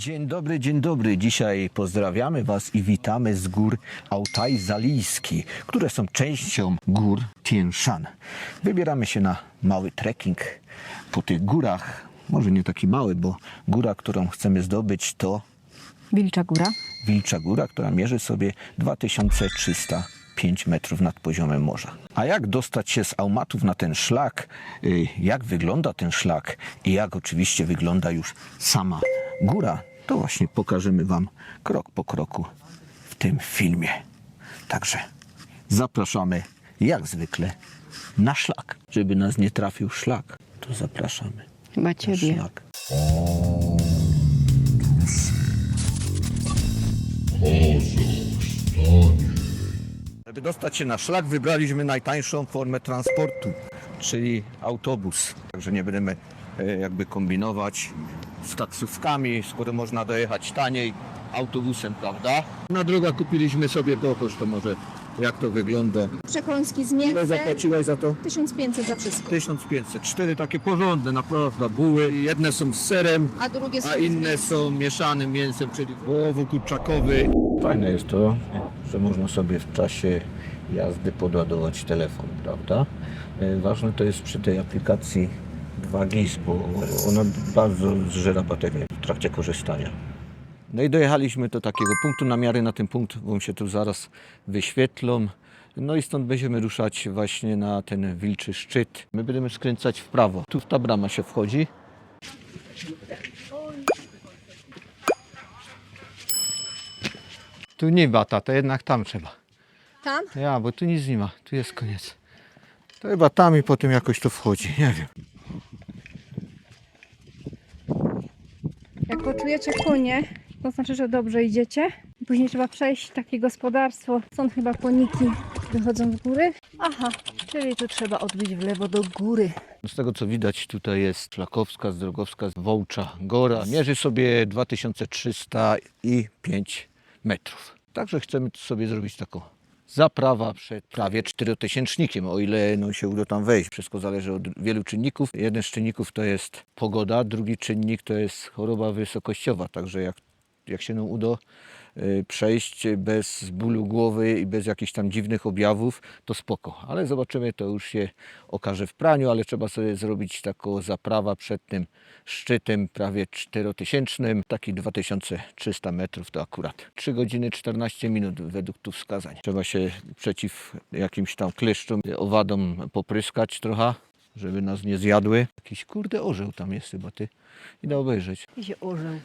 Dzień dobry. Dzisiaj pozdrawiamy Was i witamy z gór Altaj-Zalijski, które są częścią gór Tien Shan. Wybieramy się na mały trekking po tych górach. Może nie taki mały, bo góra, którą chcemy zdobyć, to Wilcza Góra. Wilcza Góra, która mierzy sobie 2305 metrów nad poziomem morza. A jak dostać się z Aumatów na ten szlak, jak wygląda ten szlak i jak oczywiście wygląda już sama góra, to właśnie pokażemy Wam krok po kroku w tym filmie. Także zapraszamy jak zwykle na szlak. Żeby nas nie trafił szlak, to zapraszamy Chyba na ciebie. szlak. Żeby dostać się na szlak, wybraliśmy najtańszą formę transportu, czyli autobus. Także nie będziemy jakby kombinować z taksówkami, skoro można dojechać taniej autobusem, prawda? Na drogach kupiliśmy sobie kokosz, to może jak to wygląda. Przekąski z Ile mięsem, zapłaciłeś za to? 1500 za wszystko. 1500. 4 takie porządne, naprawdę buły. Jedne są z serem, A drugie są a inne są mieszanym mięsem, czyli wołowo kurczakowy. Fajne jest to, że można sobie w czasie jazdy podładować telefon, prawda? Ważne to jest przy tej aplikacji 2GIS, bo ona bardzo zżera baterię w trakcie korzystania. No i dojechaliśmy do takiego punktu, namiary na ten punkt Wam się tu zaraz wyświetlą. No i stąd będziemy ruszać właśnie na ten wilczy szczyt. My będziemy skręcać w prawo. Tu w ta brama się wchodzi. Tu nie ma, to jednak tam trzeba. Tam? Ja, bo tu nic nie ma, tu jest koniec. To chyba tam i potem jakoś to wchodzi, nie wiem. Jak poczujecie konie, to znaczy, że dobrze idziecie. Później trzeba przejść takie gospodarstwo. Stąd chyba koniki wychodzą w góry. Aha, czyli tu trzeba odbić w lewo do góry. Z tego co widać, tutaj jest Szlakowska, Zdrogowska, Wołcza Góra. Mierzy sobie 2305 metrów. Także chcemy sobie zrobić taką zaprawa przed prawie 4000, o ile się uda tam wejść. Wszystko zależy od wielu czynników. Jeden z czynników to jest pogoda, drugi czynnik to jest choroba wysokościowa. Także jak się nam uda przejść bez bólu głowy i bez jakichś tam dziwnych objawów, to spoko. Ale zobaczymy, to już się okaże w praniu, ale trzeba sobie zrobić taką zaprawę przed tym szczytem prawie 4000, taki 2300 metrów to akurat 3 godziny 14 minut według tu wskazań. Trzeba się przeciw jakimś tam kleszczom, owadom popryskać trochę, żeby nas nie zjadły. Jakiś kurde orzeł tam jest chyba, ty. Idę obejrzeć. I się orzeł.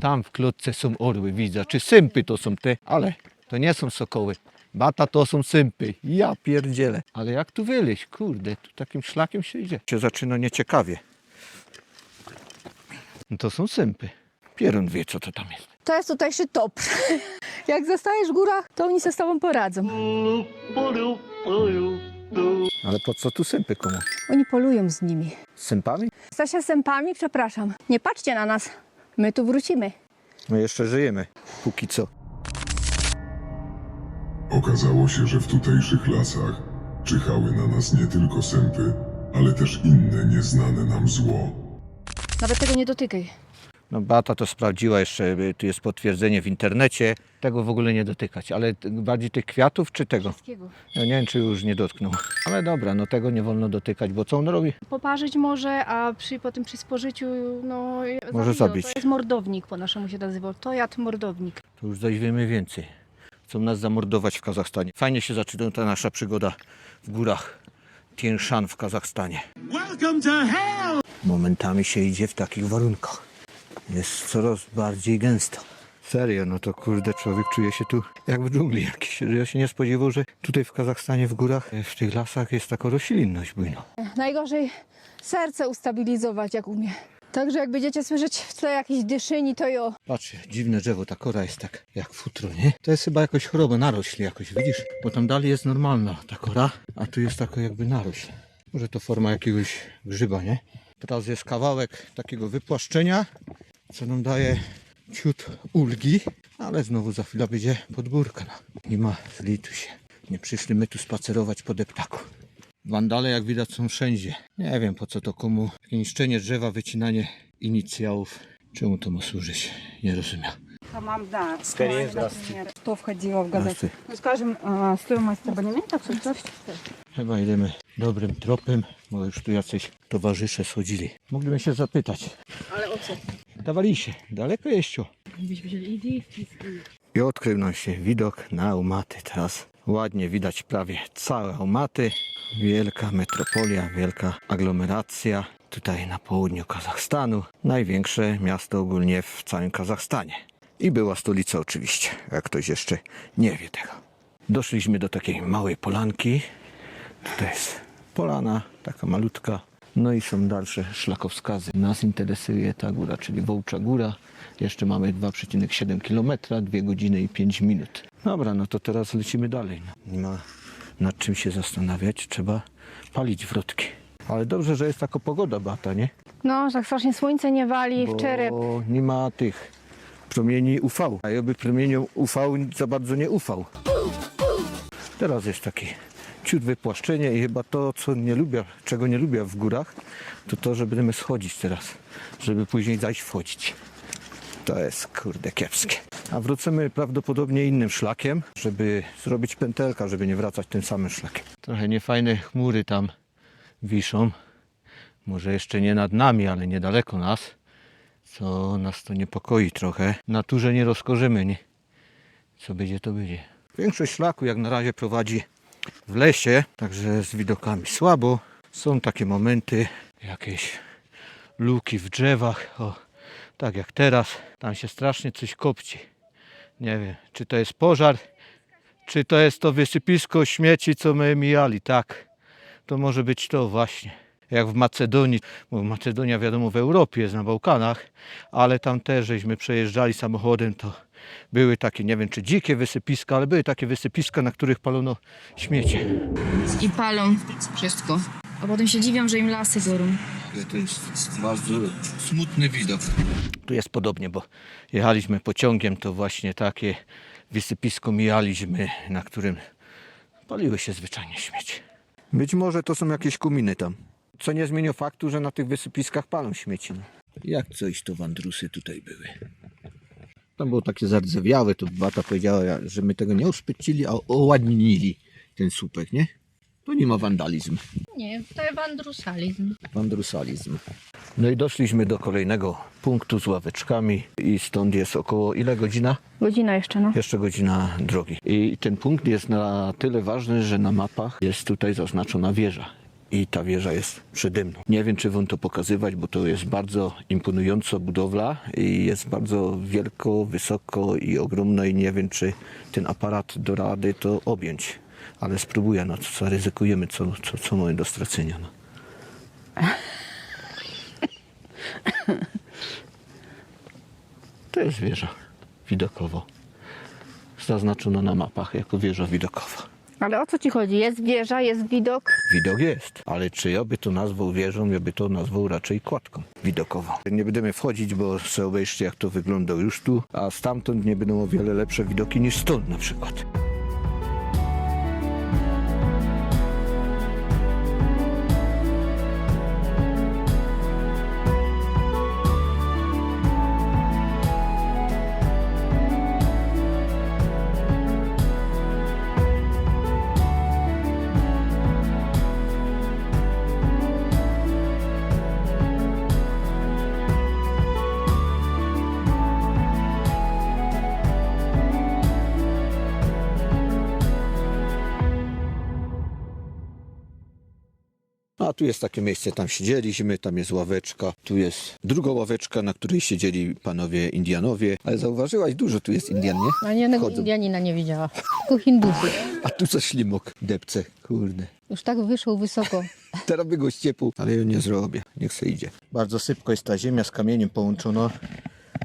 Tam w klotce są orły, widzę. Czy sympy to są te? Ale to nie są sokoły. Bata to są sympy. Ja pierdzielę. Ale jak tu wyleźć? Kurde, tu takim szlakiem się idzie. Się zaczyna nieciekawie. No to są sympy. Pierun wie, co to tam jest. To jest tutejszy top. Jak zostajesz w górach, to oni se z tobą poradzą. Ale po co tu sympy komu? Oni polują z nimi. Z sympami? Stasia sępami, przepraszam. Nie patrzcie na nas. My tu wrócimy. My jeszcze żyjemy. Póki co. Okazało się, że w tutejszych lasach czyhały na nas nie tylko sępy, ale też inne nieznane nam zło. Nawet tego nie dotykaj. No Beata to sprawdziła jeszcze, tu jest potwierdzenie w internecie. Tego w ogóle nie dotykać, ale bardziej tych kwiatów czy tego? Wszystkiego. Ja nie wiem, czy już nie dotknął. Ale dobra, no tego nie wolno dotykać, bo co on robi? Poparzyć może, a potem przy spożyciu, no... Może zabić. To jest mordownik, po naszemu się nazywał. To jad mordownik. To już zaś wiemy więcej. Chcą nas zamordować w Kazachstanie. Fajnie się zaczyna ta nasza przygoda w górach Tien Shan w Kazachstanie. Momentami się idzie w takich warunkach. Jest coraz bardziej gęsto. Serio, no to kurde, człowiek czuje się tu jak w dżungli jakiś. Ja się nie spodziewał, że tutaj w Kazachstanie, w górach, w tych lasach jest taka roślinność bujna. Najgorzej serce ustabilizować, jak umie. Także jak będziecie słyszeć w tle jakieś dyszyni, to jo. Patrzcie, dziwne drzewo, ta kora jest tak jak futro, nie? To jest chyba jakoś choroba, narośl jakoś, widzisz? Bo tam dalej jest normalna ta kora, a tu jest taka jakby narośl. Może to forma jakiegoś grzyba, nie? Teraz jest kawałek takiego wypłaszczenia, co nam daje ciut ulgi, ale znowu za chwilę będzie podgórka. No. Nie ma zlitu się. Nie przyszli my tu spacerować po deptaku. Wandale jak widać są wszędzie. Nie wiem po co to komu. Takie niszczenie drzewa, wycinanie inicjałów Czemu to ma służyć? Nie rozumiem. Хамам, да. Скорее, Например, здравствуйте. что входило в гадать? Здравствуйте. Ну, скажем, стоимость абонемента, coś. Chyba idziemy dobrym tropem, bo już tu jacyś towarzysze schodzili. Mogliby się zapytać. Ale o co? Dawali się, daleko jest. I odkrył nam się widok na Almaty. Teraz ładnie widać prawie całe Almaty. Wielka metropolia, wielka aglomeracja. Tutaj na południu Kazachstanu. Największe miasto ogólnie w całym Kazachstanie. I była stolica oczywiście, jak ktoś jeszcze nie wie tego. Doszliśmy do takiej małej polanki. Tutaj jest polana, taka malutka. No i są dalsze szlakowskazy. Nas interesuje ta góra, czyli Wołcza Góra. Jeszcze mamy 2,7 km, 2 godziny i 5 minut. Dobra, no to teraz lecimy dalej. Nie ma nad czym się zastanawiać, trzeba palić wrotki. Ale dobrze, że jest taka pogoda, Bata, nie? No, tak strasznie słońce nie wali w czerep. Bo nie ma tych promieni UV. A ja by promieniom UV za bardzo nie ufał. Teraz jest taki ciut wypłaszczenie i chyba to, co nie lubię, czego nie lubię w górach, to to, że będziemy schodzić teraz, żeby później zaś wchodzić. To jest kurde kiepskie. A wrócimy prawdopodobnie innym szlakiem, żeby zrobić pętelka, żeby nie wracać tym samym szlakiem. Trochę niefajne chmury tam wiszą. Może jeszcze nie nad nami, ale niedaleko nas. Co nas to niepokoi trochę. Naturze nie rozkorzymy, nie? Co będzie, to będzie. Większość szlaku jak na razie prowadzi w lesie, także z widokami słabo. Są takie momenty, jakieś luki w drzewach, o, tak jak teraz. Tam się strasznie coś kopci. Nie wiem, czy to jest pożar, czy to jest to wysypisko śmieci, co my mijali. Tak, to może być to właśnie. Jak w Macedonii, bo Macedonia wiadomo w Europie jest, na Bałkanach, ale tam też żeśmy przejeżdżali samochodem, to były takie, nie wiem czy dzikie wysypiska, ale były takie wysypiska, na których palono śmiecie. I palą wszystko. A potem się dziwią, że im lasy gorą. To jest bardzo smutny widok. Tu jest podobnie, bo jechaliśmy pociągiem, to właśnie takie wysypisko mijaliśmy, na którym paliły się zwyczajnie śmieci. Być może to są jakieś kominy tam. Co nie zmienia faktu, że na tych wysypiskach palą śmieci. No. Jak coś to wandrusy tutaj były. Tam było takie zardzewiałe, to Bata powiedziała, że my tego nie uszpycili, a oładnili ten słupek, nie? To nie ma wandalizm. Nie, to jest wandrusalizm. Wandrusalizm. No i doszliśmy do kolejnego punktu z ławeczkami i stąd jest około ile godzina? Godzina jeszcze, no. Jeszcze godzina drogi. I ten punkt jest na tyle ważny, że na mapach jest tutaj zaznaczona wieża. I ta wieża jest przede mną. Nie wiem, czy wam to pokazywać, bo to jest bardzo imponująca budowla i jest bardzo wielko, wysoko i ogromna i nie wiem, czy ten aparat do rady to objąć. Ale spróbuję, no co ryzykujemy, co mamy do stracenia. No. To jest wieża widokowo. Zaznaczona na mapach jako wieża widokowa. Ale o co ci chodzi? Jest wieża, jest widok. Widok jest, ale czy ja by to nazwał wieżą, ja by to nazwał raczej kładką widokową. Nie będziemy wchodzić, bo sobie obejrzcie jak to wygląda już tu, a stamtąd nie będą o wiele lepsze widoki niż stąd na przykład. A tu jest takie miejsce, tam siedzieliśmy, tam jest ławeczka, tu jest druga ławeczka, na której siedzieli panowie Indianowie. Ale zauważyłaś, dużo tu jest Indian, nie? A jednego Chodzą. Indianina nie widziała. Tylko Hindusy. A tu co ślimok depce, kurde. Już tak wyszło wysoko. Teraz by go ściepł, ale ja nie zrobię, niech se idzie. Bardzo sypko jest ta ziemia z kamieniem połączona,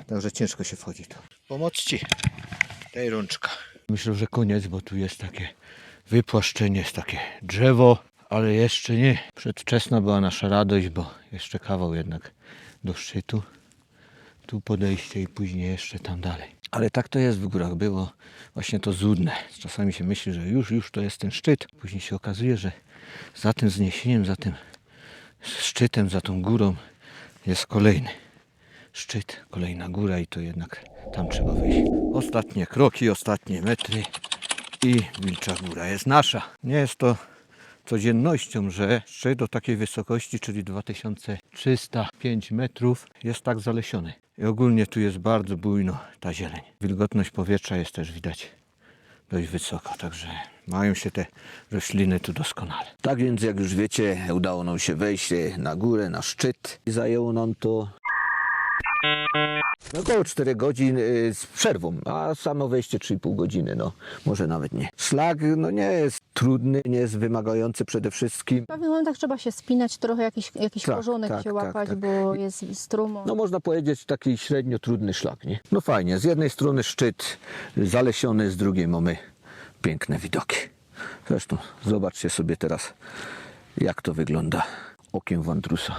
także ciężko się wchodzi tu. Pomoc ci, daj rączka. Myślę, że koniec, bo tu jest takie wypłaszczenie, jest takie drzewo. Ale jeszcze nie. Przedwczesna była nasza radość, bo jeszcze kawał jednak do szczytu. Tu podejście i później jeszcze tam dalej. Ale tak to jest w górach. Było właśnie to złudne. Czasami się myśli, że już to jest ten szczyt. Później się okazuje, że za tym wzniesieniem, za tym szczytem, za tą górą jest kolejny. szczyt, kolejna góra i to jednak tam trzeba wyjść. Ostatnie kroki, ostatnie metry i Wilcza Góra jest nasza. Nie jest to codziennością, że szczyt do takiej wysokości, czyli 2305 metrów, jest tak zalesiony. I ogólnie tu jest bardzo bujno ta zieleń. Wilgotność powietrza jest też widać dość wysoko, także mają się te rośliny tu doskonale. Tak więc, jak już wiecie, udało nam się wejść na górę, na szczyt i zajęło nam to około 4 godzin z przerwą, a samo wejście 3,5 godziny, no może nawet nie. Szlak no nie jest trudny, nie jest wymagający przede wszystkim. W pewnych momentach trzeba się spinać, trochę jakiś Tak, korzonek tak, się łapać, tak. bo jest strumo. No można powiedzieć taki średnio trudny szlak, nie? No fajnie, z jednej strony szczyt zalesiony, z drugiej mamy piękne widoki. Zresztą zobaczcie sobie teraz, jak to wygląda okiem wątrusa.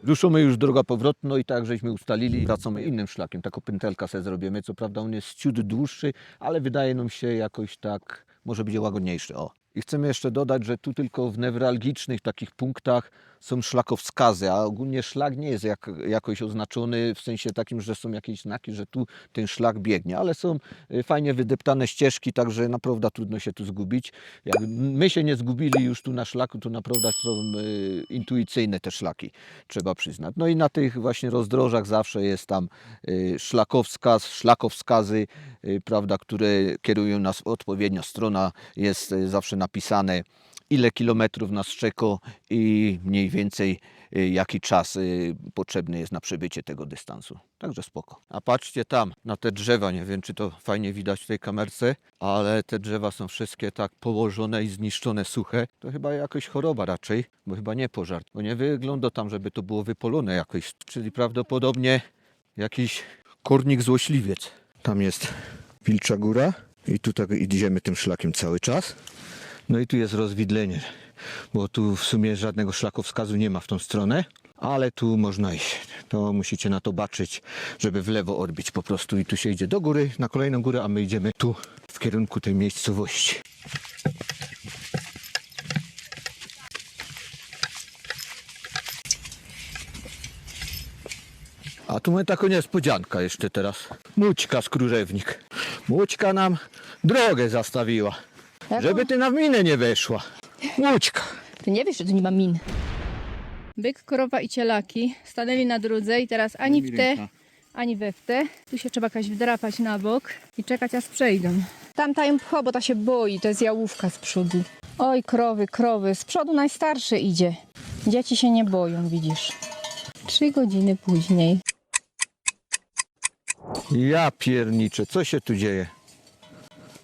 Ruszymy już droga powrotna i tak żeśmy ustalili, wracamy innym szlakiem, taką pętelkę sobie zrobimy. Co prawda on jest ciut dłuższy, ale wydaje nam się jakoś tak, może będzie łagodniejszy. O. I chcemy jeszcze dodać, że tu tylko w newralgicznych takich punktach są szlakowskazy, a ogólnie szlak nie jest jakoś oznaczony w sensie takim, że są jakieś znaki, że tu ten szlak biegnie, ale są fajnie wydeptane ścieżki, także naprawdę trudno się tu zgubić. Jak my się nie zgubili już tu na szlaku, to naprawdę są intuicyjne te szlaki, trzeba przyznać. No i na tych właśnie rozdrożach zawsze jest tam szlakowskazy, prawda, które kierują nas w odpowiednią stronę, jest zawsze napisane, ile kilometrów nas czeka i mniej więcej jaki czas potrzebny jest na przebycie tego dystansu. Także spoko. A patrzcie tam na te drzewa, nie wiem czy to fajnie widać w tej kamerce, ale te drzewa są wszystkie tak położone i zniszczone, suche. To chyba jakaś choroba raczej, bo chyba nie pożar. Bo nie wygląda tam, żeby to było wypolone jakoś, czyli prawdopodobnie jakiś kornik złośliwiec. Tam jest Wilcza Góra i tutaj idziemy tym szlakiem cały czas. No i tu jest rozwidlenie, bo tu w sumie żadnego szlakowskazu nie ma w tą stronę, ale tu można iść. To musicie na to baczyć, żeby w lewo odbić po prostu i tu się idzie do góry, na kolejną górę, a my idziemy tu w kierunku tej miejscowości. A tu mamy taką niespodziankę jeszcze teraz. Mućka z Krużewnik. Mućka nam drogę zastawiła. Żeby ty na minę nie weszła. Łódźka. Ty nie wiesz, że tu nie ma min. Byk, krowa i cielaki stanęli na drodze i teraz ani w te, ani we w te. Tu się trzeba jakaś wdrapać na bok i czekać, aż przejdą. Tamta ją pcha, bo ta się boi, to jest jałówka z przodu. Oj, krowy, krowy, z przodu najstarszy idzie. Dzieci się nie boją, widzisz. 3 godziny później. Ja pierniczę, co się tu dzieje?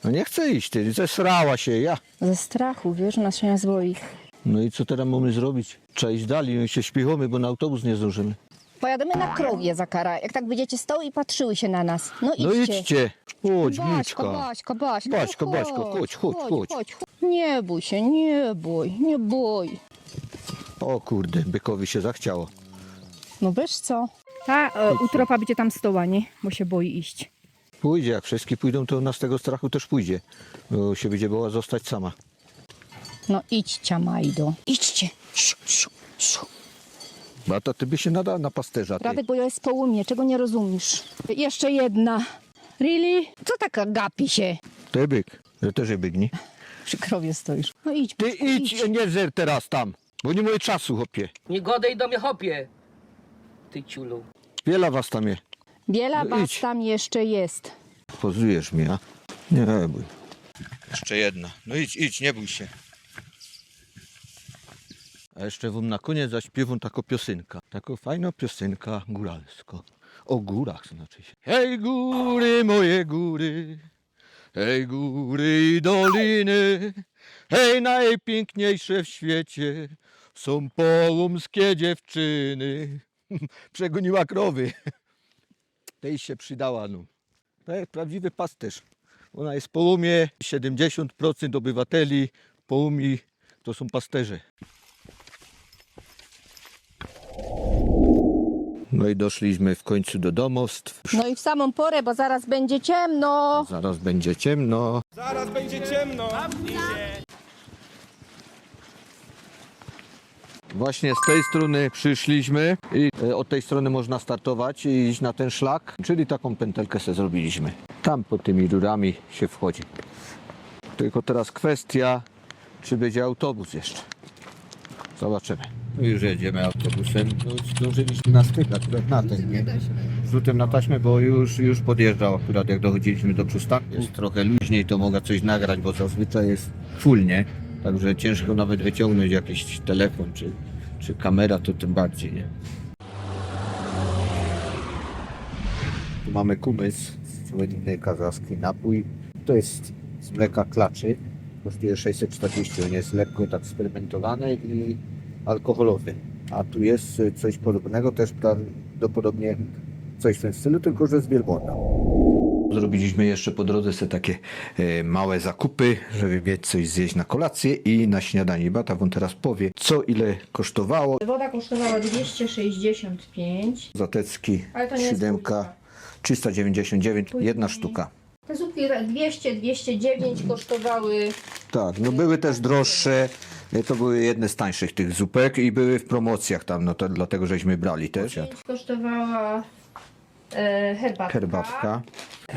No nie chcę iść, ty, zesrała się, ja. Ze strachu, wiesz, nas się nie boi. No i co teraz mamy zrobić? Trzeba iść dalej, my się śpiechamy, bo na autobus nie zdążymy. Pojadymy na krowie za kara, jak tak będziecie stały i patrzyły się na nas. No idźcie. No idźcie. Chodź, Mućka. Baśka. Baśka, chodź. Nie bój się, nie bój. O kurde, bykowi się zachciało. No wiesz co? Ta utropa będzie tam stoła, nie? Bo się boi iść. Pójdzie, jak wszystkie pójdą, to ona z tego strachu też pójdzie. Bo się będzie bała zostać sama. No idźcie, Majdo. Idźcie. Siu. Bata, ty by się nadała na pasterza. Ty. Radek, bo ja jest po mnie, czego nie rozumiesz? Jeszcze jedna. Really? Co taka gapi się? To jest byk, że też jest byk, nie? Przy krowie stoisz. No idź. Ty Bożku, idź, nie żer teraz tam, bo nie mamy czasu, chłopie. Nie godaj do mnie, hopie. Ty ciulu. Wiele was tam jest. Biela No was idź. tam jeszcze jest. Pozujesz mnie, a? Nie bój. Jeszcze jedna. No idź, nie bój się. A jeszcze wam na koniec zaśpiewam taką piosenkę. Taką fajną piosenkę góralską. O górach znaczy się. Hej góry, moje góry. Hej góry i doliny. Hej najpiękniejsze w świecie. Są połomskie dziewczyny. Przegoniła krowy. Tej się przydała, no. To jest prawdziwy pasterz. Ona jest po umie, 70% obywateli po umie to są pasterze. No i doszliśmy w końcu do domostw. No i w samą porę, bo zaraz będzie ciemno. Zaraz będzie ciemno. Zaraz będzie ciemno. Właśnie z tej strony przyszliśmy i od tej strony można startować i iść na ten szlak, czyli taką pętelkę sobie zrobiliśmy. Tam pod tymi rurami się wchodzi. Tylko teraz kwestia, czy będzie autobus jeszcze. Zobaczymy. No już jedziemy autobusem. No, zdążyliśmy na styk akurat na ten, nie? Z rzutem na taśmę, bo już podjeżdżał akurat jak dochodziliśmy do przystanku. Jest trochę luźniej, to mogę coś nagrać, bo zazwyczaj jest full, nie? Także ciężko nawet wyciągnąć jakiś telefon czy kamera, to tym bardziej, nie? Tu mamy kumys, słynny kazachski napój. To jest z mleka klaczy. Kosztuje 640, on jest lekko tak sfermentowany i alkoholowy. A tu jest coś podobnego, też prawdopodobnie coś w tym stylu, tylko że z wielbłąda. Zrobiliśmy jeszcze po drodze sobie takie małe zakupy, żeby mieć coś zjeść na kolację i na śniadanie. Bata wam teraz powie, co ile kosztowało. Woda kosztowała 265. Zatecki, Ale to nie jest 7, puszka. 399, jedna sztuka. Te zupki 200, 209 kosztowały. Tak, no były też droższe. To były jedne z tańszych tych zupek i były w promocjach tam, no to dlatego żeśmy brali też. Kosztowała herbatka. Herbatka.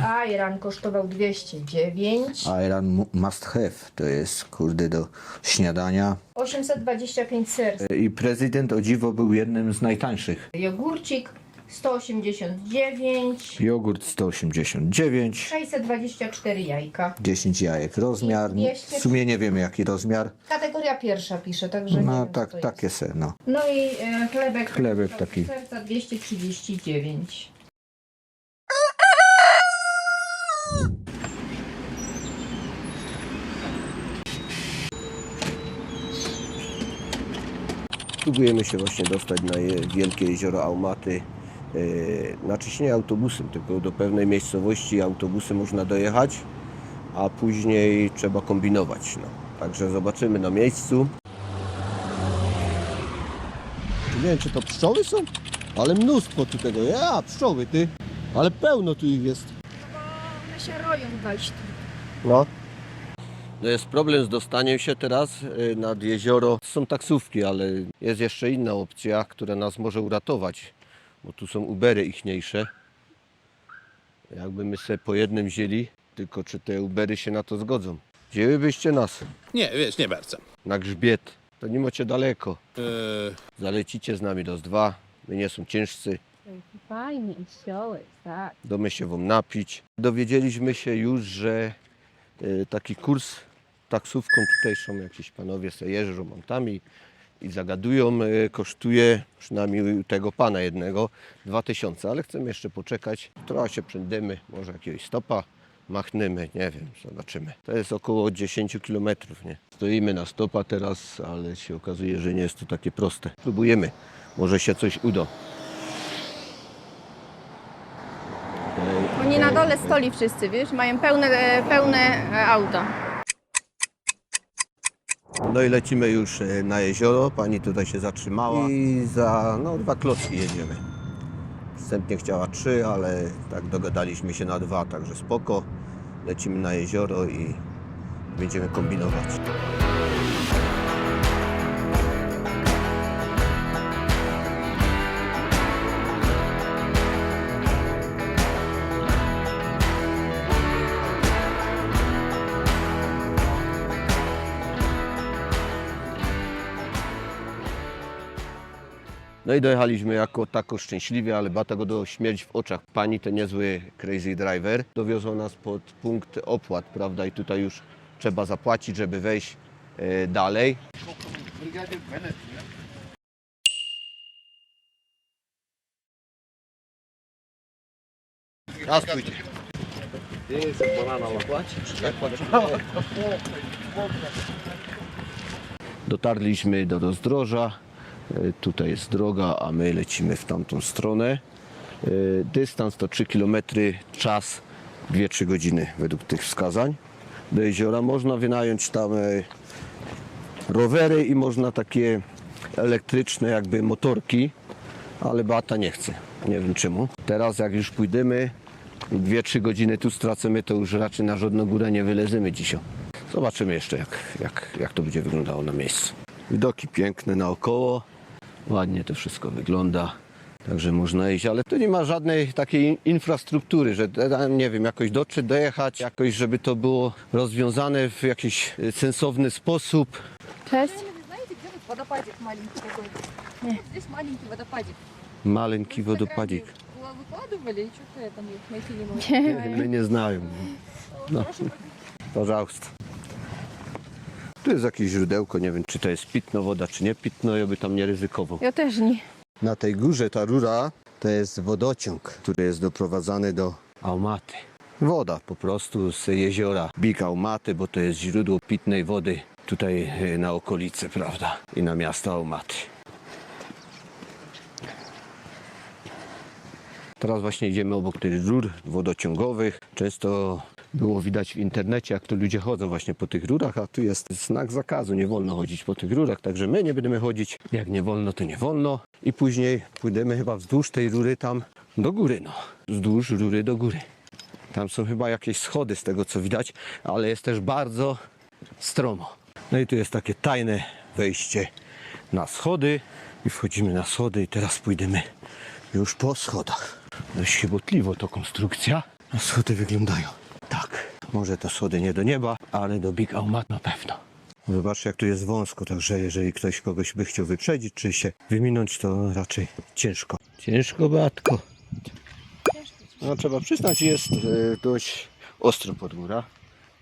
Ayran kosztował 209. Ayran must have, to jest kurde do śniadania. 825 ser. I prezydent o dziwo był jednym z najtańszych. Jogurcik 189. Jogurt 189, 624 jajka. 10 jajek rozmiar. W sumie nie wiemy jaki rozmiar. Kategoria pierwsza pisze, także nie No wiem, tak, co to takie se, no. jest. No i chlebek. Chlebek taki. Serca 239. Próbujemy się właśnie dostać na wielkie jezioro Aumaty. Znaczy się nie autobusem, tylko do pewnej miejscowości autobusem można dojechać, a później trzeba kombinować. No. Także zobaczymy na miejscu. Nie wiem, czy to pszczoły są, ale mnóstwo tu tego. Ja, pszczoły, ty. Ale pełno tu ich jest. One się roją wejść. No. No jest problem z dostaniem się teraz nad jezioro. Są taksówki, ale jest jeszcze inna opcja, która nas może uratować, bo tu są Ubery ichniejsze. Jakby my sobie po jednym wzięli, tylko czy te Ubery się na to zgodzą? Wzięłybyście nas Nie, wiesz, nie bardzo. na grzbiet, to nie macie daleko. Zalecicie z nami do 2, my nie są ciężcy. Fajnie, wsioły, tak. Domy się wam napić. Dowiedzieliśmy się już, że taki kurs taksówką tutejszą, jakiś panowie sobie jeżdżą montami i zagadują, kosztuje przynajmniej u tego pana jednego 2000, ale chcemy jeszcze poczekać. Trochę się przędziemy, może jakiegoś stopa machnemy, nie wiem, zobaczymy. To jest około 10 km, nie? Stoimy na stopa teraz, ale się okazuje, że nie jest to takie proste. Próbujemy, może się coś uda. Oni na dole stoli wszyscy, wiesz, mają pełne auto. No i lecimy już na jezioro, pani tutaj się zatrzymała i za 2 klocki jedziemy. Wstępnie chciała 3, ale tak dogadaliśmy się na 2, także spoko. Lecimy na jezioro i będziemy kombinować. No i dojechaliśmy jako tako szczęśliwie, ale bata go do śmierć w oczach. Pani, ten niezły crazy driver, dowiozła nas pod punkt opłat, prawda? I tutaj już trzeba zapłacić, żeby wejść dalej. Raz pójdzie. Dotarliśmy do rozdroża. Tutaj jest droga, a my lecimy w tamtą stronę. Dystans to 3 km, czas 2-3 godziny według tych wskazań. Do jeziora można wynająć tam rowery i można takie elektryczne jakby motorki, ale Beata nie chce. Nie wiem czemu. Teraz jak już pójdziemy, 2-3 godziny tu stracimy, to już raczej na żadną górę nie wylezymy dzisiaj. Zobaczymy jeszcze jak to będzie wyglądało na miejscu. Widoki piękne naokoło, ładnie to wszystko wygląda, także można iść, ale tu nie ma żadnej takiej infrastruktury, że nie wiem, jakoś dotrzeć, dojechać, jakoś żeby to było rozwiązane w jakiś sensowny sposób. Cześć. Водопадик маленький такой. Здесь маленький водопадик. Maleńki wodopadzik. Выкладывали, и что-то я там их найти не могу. My nie znają. No. Пожалуйста. Tu jest jakieś źródełko, nie wiem czy to jest pitna woda, czy nie pitno, ja by tam nie ryzykował. Ja też nie. Na tej górze ta rura to jest wodociąg, który jest doprowadzany do Almaty. Woda po prostu z jeziora Big Almaty, bo to jest źródło pitnej wody tutaj na okolicy, prawda? I na miasto Almaty. Teraz właśnie idziemy obok tych rur wodociągowych. Często było widać w internecie, jak to ludzie chodzą właśnie po tych rurach, a tu jest znak zakazu, nie wolno chodzić po tych rurach, także my nie będziemy chodzić, jak nie wolno, to nie wolno. I później pójdziemy chyba wzdłuż tej rury tam do góry, no. Wzdłuż rury do góry. Tam są chyba jakieś schody z tego co widać, ale jest też bardzo stromo. No i tu jest takie tajne wejście na schody i wchodzimy na schody i teraz pójdziemy już po schodach. Dość chybotliwo to konstrukcja, a schody wyglądają tak. Może to schody nie do nieba, ale do Big Almat na pewno. Zobaczcie jak tu jest wąsko, także jeżeli ktoś kogoś by chciał wyprzedzić, czy się wyminąć, to raczej ciężko. Ciężko, Beatko. No trzeba przyznać, jest dość ostro pod górę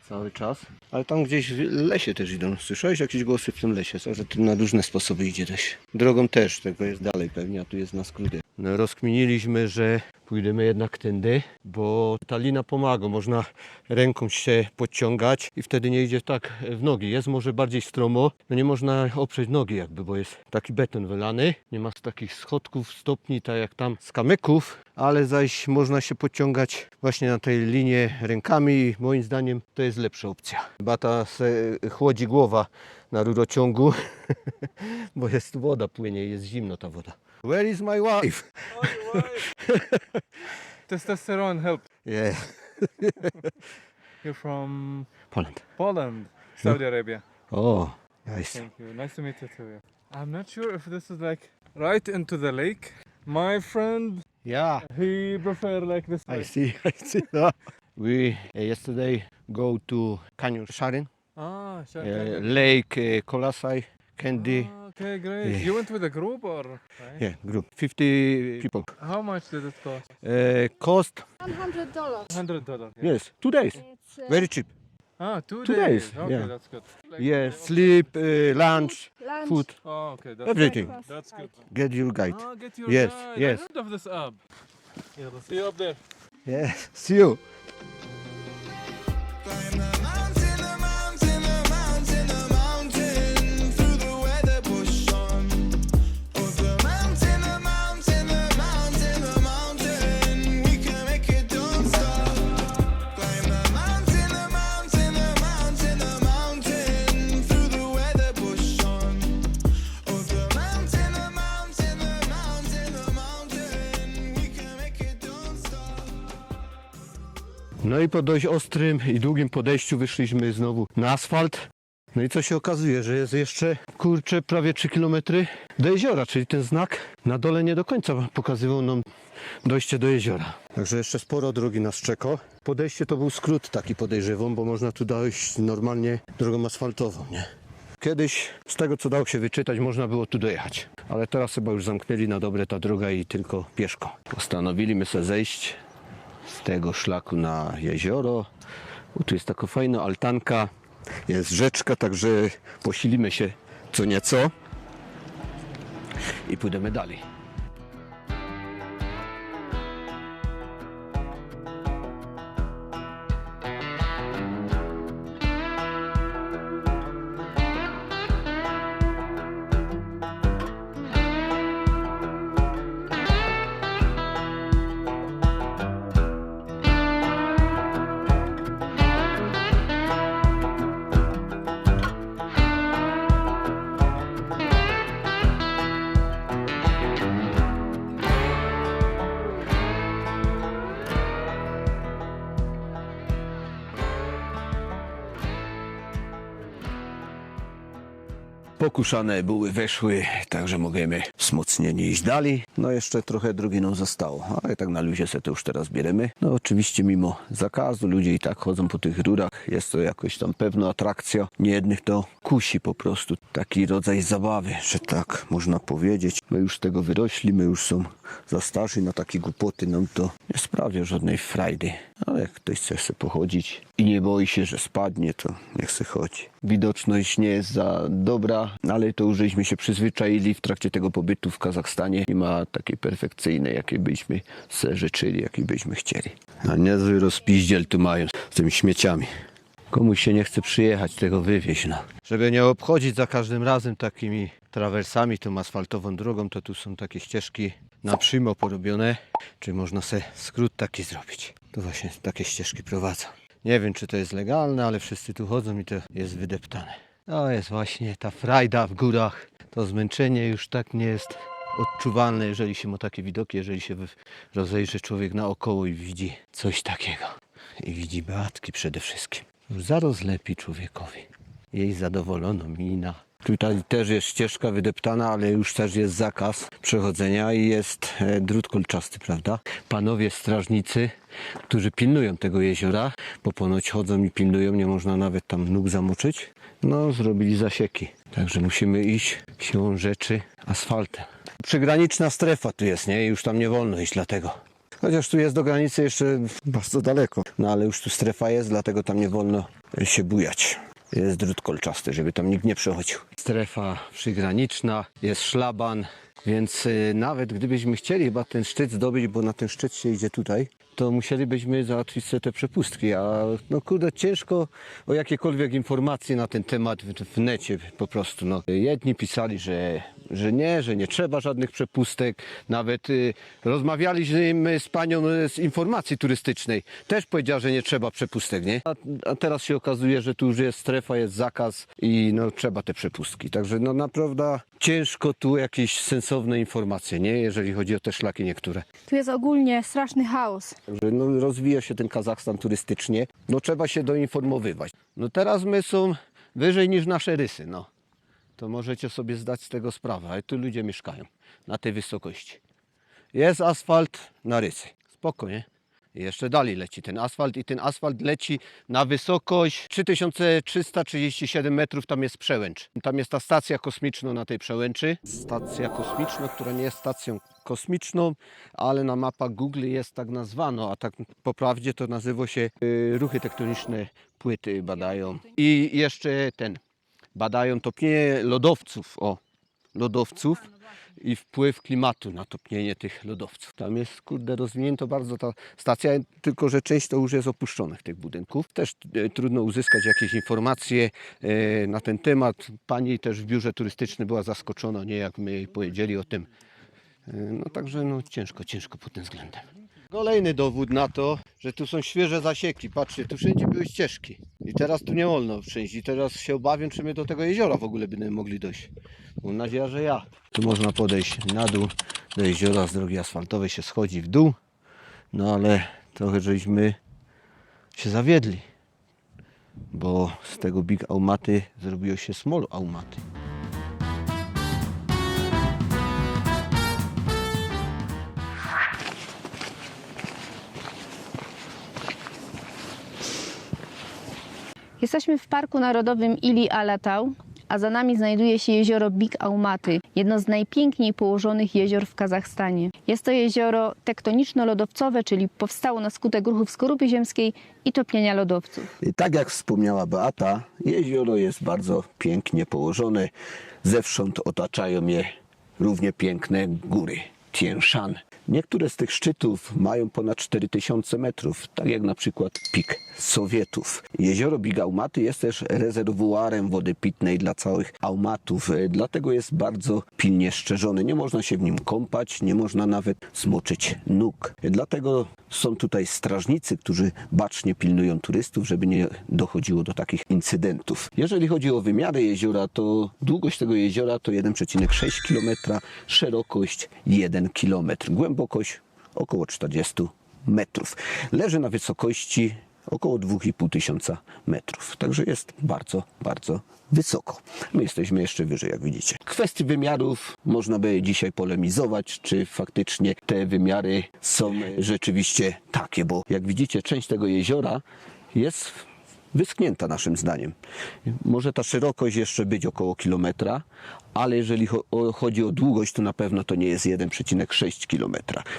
cały czas. Ale tam gdzieś w lesie też idą. Słyszałeś jakieś głosy w tym lesie? Że tu na różne sposoby idzie też. Drogą też, tylko jest dalej pewnie, a tu jest na skróty. No, rozkminiliśmy, że pójdziemy jednak tędy, bo ta lina pomaga. Można ręką się podciągać i wtedy nie idzie tak w nogi. Jest może bardziej stromo, no nie można oprzeć nogi jakby, bo jest taki beton wylany. Nie ma takich schodków, stopni, tak jak tam z kamyków, ale zaś można się podciągać właśnie na tej linie rękami i moim zdaniem to jest lepsza opcja. Bata se chłodzi głowa na rurociągu, bo jest woda płynie i jest zimno ta woda. Where is my wife? Testosterone help. Yeah. You're from Poland. Poland, Saudi Arabia. Oh, nice. Thank you. Nice to meet you too. I'm not sure if this is like right into the lake. My friend, Yeah, he prefer like this I way. see. We yesterday go to Canyon Sharon, Ah, sure. Lake Kolasai, Candy. Ah, okay, great. Yeah. You went with a group or? Right? Yeah, group 50 people. How much did it cost? Cost $100. $100. yes, 2 days. Very cheap. Ah, 2 2 days. days, Okay, yeah. that's good. Yeah, sleep, lunch, Lunch. food, Oh, okay, that's everything. That's good. Get your guide. Ah, get your Yes, guide. yes. I heard of this app. Yeah, let's see you up there. Yeah, see you. No i po dość ostrym i długim podejściu wyszliśmy znowu na asfalt. No i co się okazuje, że jest jeszcze, kurczę, prawie 3 km do jeziora, czyli ten znak na dole nie do końca pokazywał nam dojście do jeziora. Także jeszcze sporo drogi nas czeka. Podejście to był skrót taki podejrzewam, bo można tu dojść normalnie drogą asfaltową, nie? Kiedyś, z tego co dało się wyczytać, można było tu dojechać. Ale teraz chyba już zamknęli na dobre ta droga i tylko pieszką. Postanowiliśmy sobie zejść z tego szlaku na jezioro. Bo tu jest taka fajna altanka, jest rzeczka, także posilimy się co nieco i pójdziemy dalej. Pokuszane buły weszły, także możemy wzmocnieni iść dalej. No jeszcze trochę drogi nam zostało, ale tak na luzie sobie to już teraz bierzemy. No oczywiście mimo zakazu ludzie i tak chodzą po tych rurach. Jest to jakoś tam pewna atrakcja. Niejednych to kusi po prostu. Taki rodzaj zabawy, że tak można powiedzieć. My już z tego wyrośli, my już są za starzy na takie głupoty. Nam to nie sprawia żadnej frajdy. Ale jak ktoś chce sobie pochodzić i nie boi się, że spadnie, to niech se chodzi. Widoczność nie jest za dobra, ale to już żeśmy się przyzwyczaili w trakcie tego pobytu w Kazachstanie. Nie ma takiej perfekcyjnej, jakiej byśmy se życzyli, jakiej byśmy chcieli. A niezły rozpiździel tu mają z tymi śmieciami. Komuś się nie chce przyjechać, tego wywieźć. No. Żeby nie obchodzić za każdym razem takimi trawersami, tą asfaltową drogą, to tu są takie ścieżki na przymo porobione. Czy można sobie skrót taki zrobić. To właśnie takie ścieżki prowadzą. Nie wiem, czy to jest legalne, ale wszyscy tu chodzą i to jest wydeptane. To jest właśnie ta frajda w górach. To zmęczenie już tak nie jest odczuwalne, jeżeli się ma takie widoki, jeżeli się rozejrzy człowiek naokoło i widzi coś takiego. I widzi Beatki przede wszystkim. Już zaraz lepi człowiekowi. Jej zadowolona mina. Tutaj też jest ścieżka wydeptana, ale już też jest zakaz przechodzenia i jest drut kolczasty, prawda? Panowie strażnicy, którzy pilnują tego jeziora, bo ponoć chodzą i pilnują, nie można nawet tam nóg zamoczyć, no zrobili zasieki. Także musimy iść siłą rzeczy asfaltem. Przygraniczna strefa tu jest, nie? Już tam nie wolno iść dlatego. Chociaż tu jest do granicy jeszcze bardzo daleko. No ale już tu strefa jest, dlatego tam nie wolno się bujać. Jest drut kolczasty, żeby tam nikt nie przechodził. Strefa przygraniczna, jest szlaban, więc nawet gdybyśmy chcieli chyba ten szczyt zdobyć, bo na ten szczyt się idzie tutaj, to musielibyśmy załatwić sobie te przepustki, a no kurde, ciężko o jakiekolwiek informacje na ten temat w necie po prostu. No. Jedni pisali, że nie trzeba żadnych przepustek, nawet rozmawialiśmy z panią z informacji turystycznej, też powiedziała, że nie trzeba przepustek, nie? A teraz się okazuje, że tu już jest strefa, jest zakaz i no trzeba te przepustki, także no naprawdę ciężko tu jakieś sensowne informacje, nie? Jeżeli chodzi o te szlaki niektóre. Tu jest ogólnie straszny chaos. Że no, rozwija się ten Kazachstan turystycznie, no trzeba się doinformowywać. No teraz my są wyżej niż nasze rysy, no. To możecie sobie zdać z tego sprawę, ale tu ludzie mieszkają na tej wysokości. Jest asfalt na rysy, spoko, nie? I jeszcze dalej leci ten asfalt i ten asfalt leci na wysokość 3337 metrów, tam jest przełęcz. Tam jest ta stacja kosmiczna na tej przełęczy. Stacja kosmiczna, która nie jest stacją kosmiczną, ale na mapach Google jest tak nazwano, a tak po prawdzie to nazywa się ruchy tektoniczne, płyty badają. I jeszcze badają topnienie lodowców i wpływ klimatu na topnienie tych lodowców. Tam jest, kurde, rozwinięto bardzo ta stacja, tylko że część to już jest opuszczonych tych budynków. Też trudno uzyskać jakieś informacje na ten temat. Pani też w biurze turystycznym była zaskoczona, nie jak my jej powiedzieli o tym. No także no ciężko pod tym względem. Kolejny dowód na to, że tu są świeże zasieki. Patrzcie, tu wszędzie były ścieżki. I teraz tu nie wolno przejść. I teraz się obawiam, czy my do tego jeziora w ogóle będziemy mogli dojść. Mam nadzieję, że ja. Tu można podejść na dół do jeziora, z drogi asfaltowej się schodzi w dół. No ale trochę żeśmy się zawiedli. Bo z tego Big Aumaty zrobiło się Small Aumaty. Jesteśmy w Parku Narodowym Ili Alatau, a za nami znajduje się jezioro Big Aumaty, jedno z najpiękniej położonych jezior w Kazachstanie. Jest to jezioro tektoniczno-lodowcowe, czyli powstało na skutek ruchów skorupy ziemskiej i topnienia lodowców. Tak jak wspomniała Beata, jezioro jest bardzo pięknie położone. Zewsząd otaczają je równie piękne góry, Tien Shan. Niektóre z tych szczytów mają ponad 4000 metrów, tak jak na przykład Pik Sowietów. Jezioro Big Aumaty jest też rezerwuarem wody pitnej dla całych Aumatów, dlatego jest bardzo pilnie szczerzony. Nie można się w nim kąpać, nie można nawet zmoczyć nóg. Dlatego są tutaj strażnicy, którzy bacznie pilnują turystów, żeby nie dochodziło do takich incydentów. Jeżeli chodzi o wymiary jeziora, to długość tego jeziora to 1,6 km, szerokość 1 km, głębokość około 40 metrów. Leży na wysokości około 2500 metrów, także jest bardzo, bardzo wysoko. My jesteśmy jeszcze wyżej, jak widzicie. W kwestii wymiarów można by dzisiaj polemizować, czy faktycznie te wymiary są rzeczywiście takie, bo jak widzicie, część tego jeziora jest wyschnięta naszym zdaniem. Może ta szerokość jeszcze być około kilometra, ale jeżeli chodzi o długość, to na pewno to nie jest 1,6 km.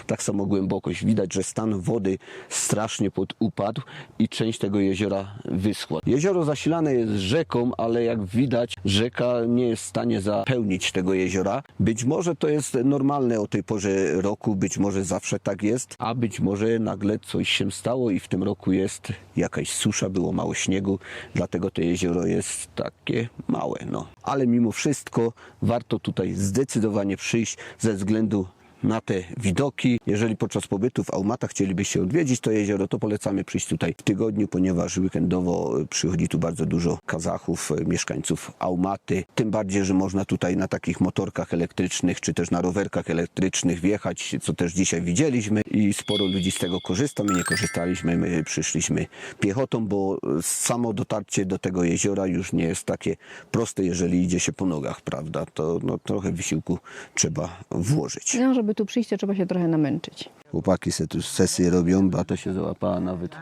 Tak samo głębokość. Widać, że stan wody strasznie podupadł i część tego jeziora wyschła. Jezioro zasilane jest rzeką, ale jak widać, rzeka nie jest w stanie zapełnić tego jeziora. Być może to jest normalne o tej porze roku, być może zawsze tak jest, a być może nagle coś się stało i w tym roku jest jakaś susza, było mało śniegu, dlatego to jezioro jest takie małe. Ale mimo wszystko warto tutaj zdecydowanie przyjść ze względu na te widoki. Jeżeli podczas pobytu w Aumatach chcielibyście odwiedzić to jezioro, to polecamy przyjść tutaj w tygodniu, ponieważ weekendowo przychodzi tu bardzo dużo Kazachów, mieszkańców Aumaty. Tym bardziej, że można tutaj na takich motorkach elektrycznych, czy też na rowerkach elektrycznych wjechać, co też dzisiaj widzieliśmy i sporo ludzi z tego korzysta. My nie korzystaliśmy, my przyszliśmy piechotą, bo samo dotarcie do tego jeziora już nie jest takie proste, jeżeli idzie się po nogach, prawda? To trochę wysiłku trzeba włożyć. No, żeby tu przyjść, to trzeba się trochę namęczyć. Chłopaki se tu sesję robią, Beata się załapała nawet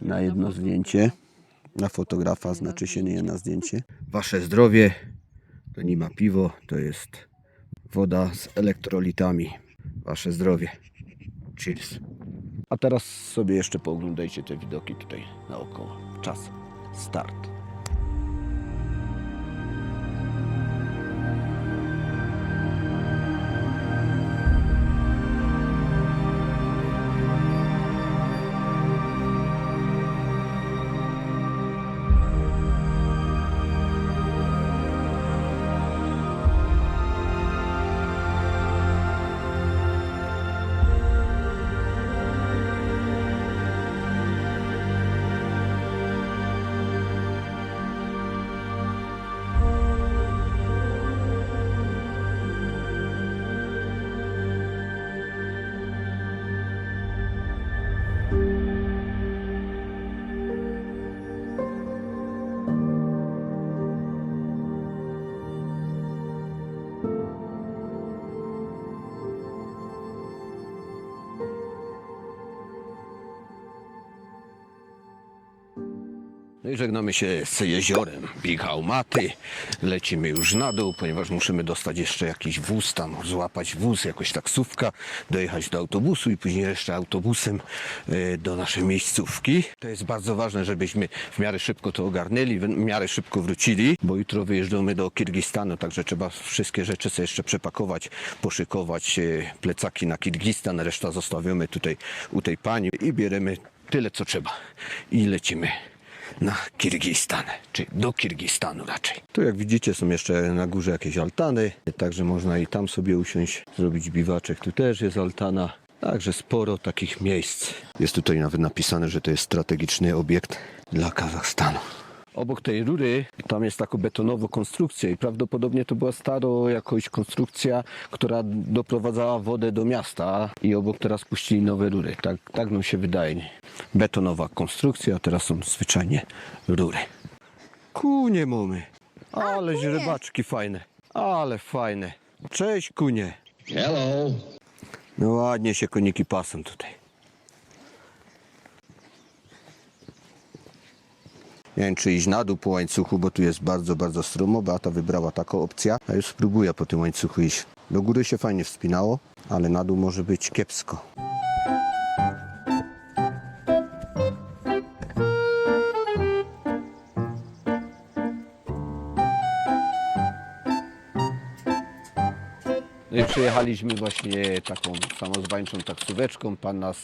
na jedno zdjęcie. Na fotografa, znaczy się nie na zdjęcie. Wasze zdrowie to nie ma piwo, to jest woda z elektrolitami. Wasze zdrowie. Cheers. A teraz sobie jeszcze pooglądajcie te widoki tutaj naokoło. Czas. Start. No i żegnamy się z jeziorem Big Aumaty. Lecimy już na dół, ponieważ musimy dostać jeszcze jakiś wóz tam, złapać wóz, jakoś taksówka, dojechać do autobusu i później jeszcze autobusem do naszej miejscówki. To jest bardzo ważne, żebyśmy w miarę szybko to ogarnęli, w miarę szybko wrócili, bo jutro wyjeżdżamy do Kirgistanu, także trzeba wszystkie rzeczy sobie jeszcze przepakować, poszykować, plecaki na Kirgistan, reszta zostawiamy tutaj u tej pani i bierzemy tyle, co trzeba i lecimy na Kirgistan, czy do Kirgistanu raczej. Tu jak widzicie są jeszcze na górze jakieś altany, także można i tam sobie usiąść, zrobić biwaczek. Tu też jest altana, także sporo takich miejsc. Jest tutaj nawet napisane, że to jest strategiczny obiekt dla Kazachstanu. Obok tej rury tam jest taka betonowa konstrukcja i prawdopodobnie to była staro jakaś konstrukcja, która doprowadzała wodę do miasta i obok teraz puścili nowe rury. Tak nam się wydaje. Betonowa konstrukcja, a teraz są zwyczajnie rury. Kunie mamy. Ale źrebaczki fajne. Ale fajne. Cześć kunie. Hello. No ładnie się koniki pasą tutaj. Nie wiem, czy iść na dół po łańcuchu, bo tu jest bardzo, bardzo stromo. Beata wybrała taką opcję, a już spróbuję po tym łańcuchu iść. Do góry się fajnie wspinało, ale na dół może być kiepsko. No i przyjechaliśmy właśnie taką samozwańczą taksóweczką. Pan nas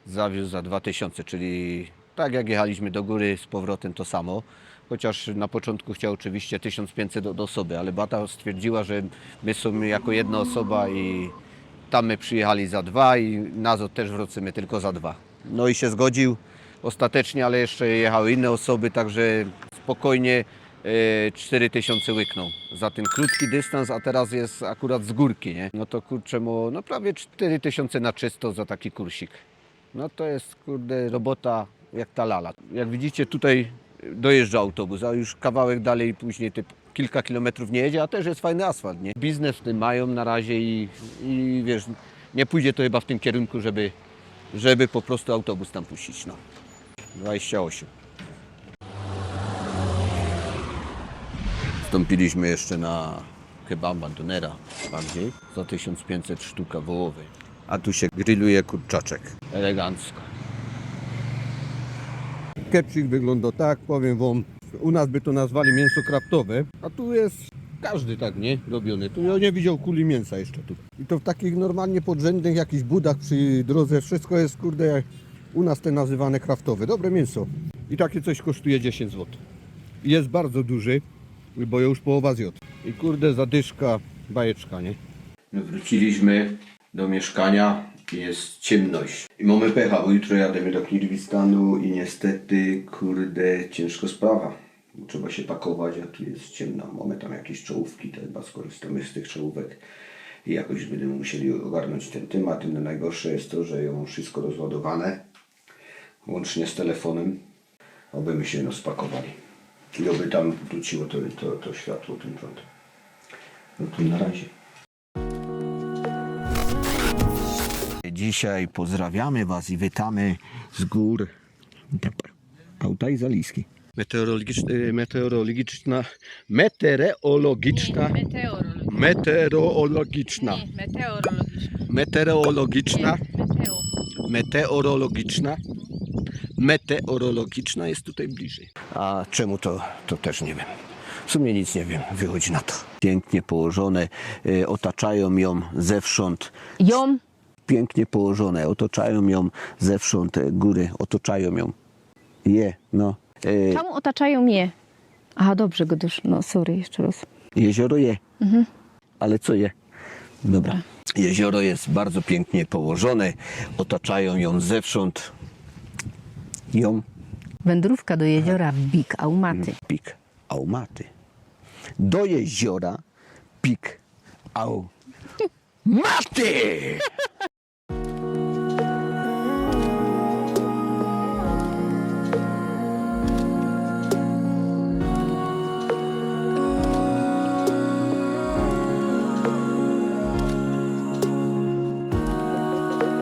zawiózł za 2000, czyli tak jak jechaliśmy do góry z powrotem to samo. Chociaż na początku chciał oczywiście 1500 od osoby, ale Beata stwierdziła, że my są jako jedna osoba i tam my przyjechali za 2 i nas też wrócimy tylko za 2. No i się zgodził ostatecznie, ale jeszcze jechały inne osoby, także spokojnie 4000 łyknął za ten krótki dystans, a teraz jest akurat z górki, nie? No to kurczę, no prawie 4000 na czysto za taki kursik. No to jest kurde robota jak ta lala. Jak widzicie tutaj dojeżdża autobus, a już kawałek dalej później te kilka kilometrów nie jedzie, a też jest fajny asfalt, nie? Biznes w tym mają na razie i wiesz, nie pójdzie to chyba w tym kierunku, żeby po prostu autobus tam puścić, no. 28. Wstąpiliśmy jeszcze na kebaba, donera bardziej, za 1500 sztuka wołowej. A tu się grilluje kurczaczek. Elegancko. Kepsik wygląda tak, powiem wam, u nas by to nazwali mięso kraftowe, a tu jest każdy tak, nie? Robiony. Tu ja nie widział kuli mięsa jeszcze tu. I to w takich normalnie podrzędnych jakichś budach przy drodze, wszystko jest kurde jak u nas te nazywane kraftowe. Dobre mięso. I takie coś kosztuje 10 zł. Jest bardzo duży, bo już połowa zjadł. I kurde zadyszka, bajeczka, nie? Wróciliśmy do mieszkania. Jest ciemność. I mamy pecha, bo jutro jademy do Kirgistanu i niestety, kurde, ciężko sprawa. Trzeba się pakować, a tu jest ciemno. Mamy tam jakieś czołówki, to chyba skorzystamy z tych czołówek i jakoś będziemy musieli ogarnąć ten temat. No najgorsze jest to, że ja mam wszystko rozładowane, łącznie z telefonem, obyśmy się spakowali. I oby tam wróciło to światło, ten prąd. No to na razie. Dzisiaj pozdrawiamy Was i witamy z gór Altaj-Zaliski. Meteorologiczna. Meteorologiczna jest tutaj bliżej. A czemu to też nie wiem. W sumie nic nie wiem, wychodzi na to. Pięknie położone, otaczają ją zewsząd. Pięknie położone, otaczają ją zewsząd góry, otaczają ją. No. Czemu otaczają mnie? Aha, dobrze, Godusz. No, sorry, jeszcze raz. Jezioro je. Ale co je? Dobra. Jezioro jest bardzo pięknie położone, otaczają ją zewsząd. Wędrówka do jeziora Big Aumaty. Pik Aumaty. Do jeziora Pik Aumaty.